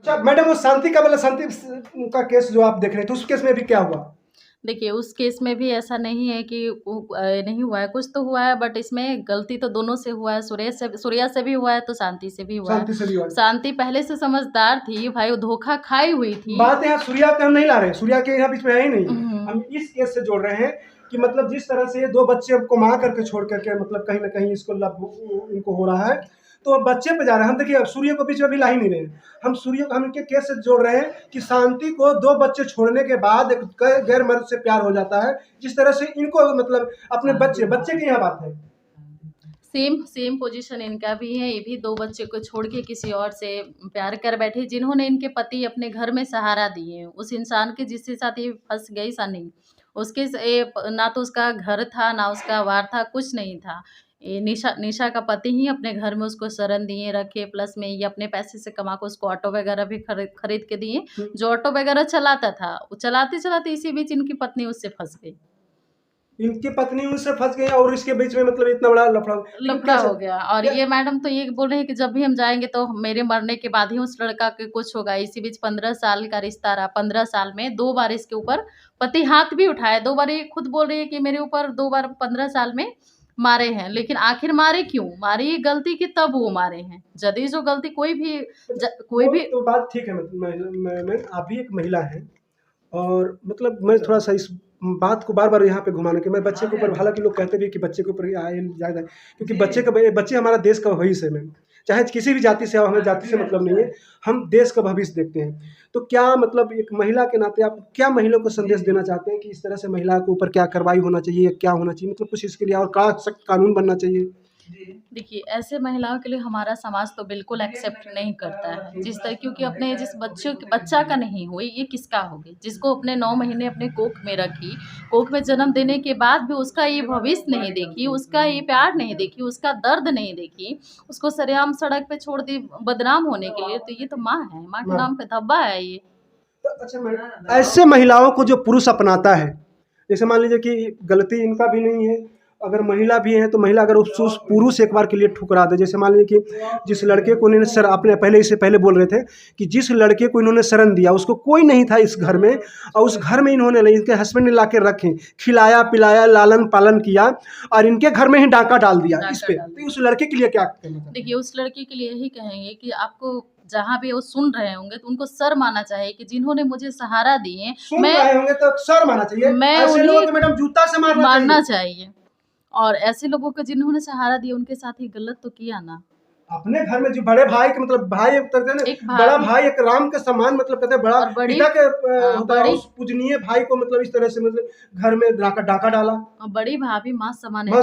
अच्छा मैडम, वो शांति का मतलब शांति का केस जो आप देख रहे थे, उस केस में भी क्या हुआ? देखिए, उस केस में भी ऐसा नहीं है कि नहीं हुआ है, कुछ तो हुआ है, बट इसमें गलती तो दोनों से हुआ है, सूर्या से भी हुआ है, तो शांति से भी हुआ है। शांति से भी हुआ है। शांति पहले से समझदार थी, भाई वो धोखा खाई हुई थी। बात यहाँ सूर्या का हम नहीं ला रहे, सूर्या के यहाँ बीच में है ही नहीं। हम हम्म। इस केस से जोड़ रहे हैं कि मतलब जिस तरह से ये दो बच्चे को मार करके छोड़ करके मतलब कहीं ना कहीं इसको इनको हो रहा है, तो अब बच्चे पे जा रहे हैं हम। देखिए, अब सूर्य को बीच में भी ला ही नहीं रहे हैं हम। सूर्य को हम इनके केस से जोड़ रहे हैं कि शांति को दो बच्चे छोड़ने के बाद एक गैर मर्द से प्यार हो जाता है, जिस तरह से इनको मतलब अपने बच्चे की यहाँ बात है। सेम पोजीशन इनका भी है। ये भी 2 बच्चे को छोड़ के किसी और से प्यार कर बैठे, जिन्होंने इनके पति अपने घर में सहारा दिए। उस इंसान के जिसके साथ ये फंस गई सनी, उसके ना तो उसका घर था, ना उसका वार था, कुछ नहीं था। ये निशा का पति ही अपने घर में उसको शरण दिए रखे, प्लस में ये अपने पैसे से कमा के उसको ऑटो वगैरह भी खरीद के दिए, जो ऑटो वगैरह चलाता था। चलाते चलाते इसी बीच इनकी पत्नी उससे फंस गई। इनकी पत्नी उनसे फंस गई और इसके बीच में मतलब इतना बड़ा लफड़ा हो गया। और ये मैडम तो ये बोल रहे हैं कि जब भी हम जाएंगे तो मेरे मरने के बाद ही उस लड़का के कुछ होगा। इसी बीच 15 साल का रिश्ता रहा। 15 साल में 2 बार इसके ऊपर पति हाथ भी उठाया। 2 बार ये खुद बोल रही है कि मेरे ऊपर 2 बार 15 साल में मारे हैं। लेकिन आखिर मारे क्यों? मारी गलती की तब वो मारे हैं। यदि जो गलती कोई भी तो बात ठीक है। मैं आप भी एक महिला हैं और मतलब मैं थोड़ा सा इस बात को बार बार यहाँ पे घुमाने के, मैं बच्चे के ऊपर, हालांकि लोग कहते भी कि बच्चे के ऊपर आए ज़्यादा, क्योंकि बच्चे हमारा देश का भविष्य है मैम। चाहे किसी भी जाति से हो, हमें जाति से मतलब नहीं है, हम देश का भविष्य देखते हैं। तो क्या मतलब एक महिला के नाते आप क्या महिलाओं को संदेश देना चाहते हैं कि इस तरह से महिला के ऊपर क्या कार्रवाई होना चाहिए, क्या होना चाहिए, मतलब कुछ इसके लिए और क्या सख्त कानून बनना चाहिए? देखिए, ऐसे महिलाओं के लिए हमारा समाज तो बिल्कुल एक्सेप्ट नहीं करता है। जिस तरह, क्योंकि अपने जिस बच्चा का नहीं हुई, ये किसका होगी? जिसको अपने 9 महीने अपने कोख में रखी, कोख में जन्म देने के बाद भी उसका ये भविष्य नहीं देखी, उसका ये प्यार नहीं देखी, उसका दर्द नहीं देखी, उसको सरेआम सड़क पे छोड़ दी बदनाम होने के लिए। तो ये तो माँ है, माँ के नाम पे धब्बा है ये। तो अच्छा मैडम, ऐसे महिलाओं को जो पुरुष अपनाता है, जैसे मान लीजिए कि गलती इनका भी नहीं है, अगर महिला भी है तो महिला अगर उस पुरुष एक बार के लिए ठुकरा दे, जैसे मान लीजिए कि जिस लड़के को इन्होंने सर, आपने पहले इससे पहले बोल रहे थे कि जिस लड़के को इन्होंने शरण दिया उसको कोई नहीं था इस घर में, और उस घर में इन्होंने इनके हस्बैंड ने ला के रखे, खिलाया पिलाया, लालन पालन किया और इनके घर में ही डाका डाल दिया इस पे, तो उस लड़के के लिए क्या कहना? देखिए, उस लड़की के लिए यही कहेंगे कि आपको जहाँ भी वो सुन रहे होंगे तो उनको शर्म आना चाहिए कि जिन्होंने मुझे सहारा दिए, सुन रहे होंगे तो शर्म आना चाहिए। मैं ऐसे लोगों को उन्हें मैडम जूता से मारना चाहिए। और ऐसे लोगों को जिन्होंने सहारा दिया उनके साथ ही गलत तो किया ना। अपने घर में जो बड़े भाई के मतलब भाई एक तरह से ना, बड़ा भाई एक राम के समान, मतलब कहते हैं बड़ा पिता के होता है, उस पूजनीय भाई को मतलब इस तरह से मतलब घर में डाका डाला। बड़ी भाभी माँ समान है।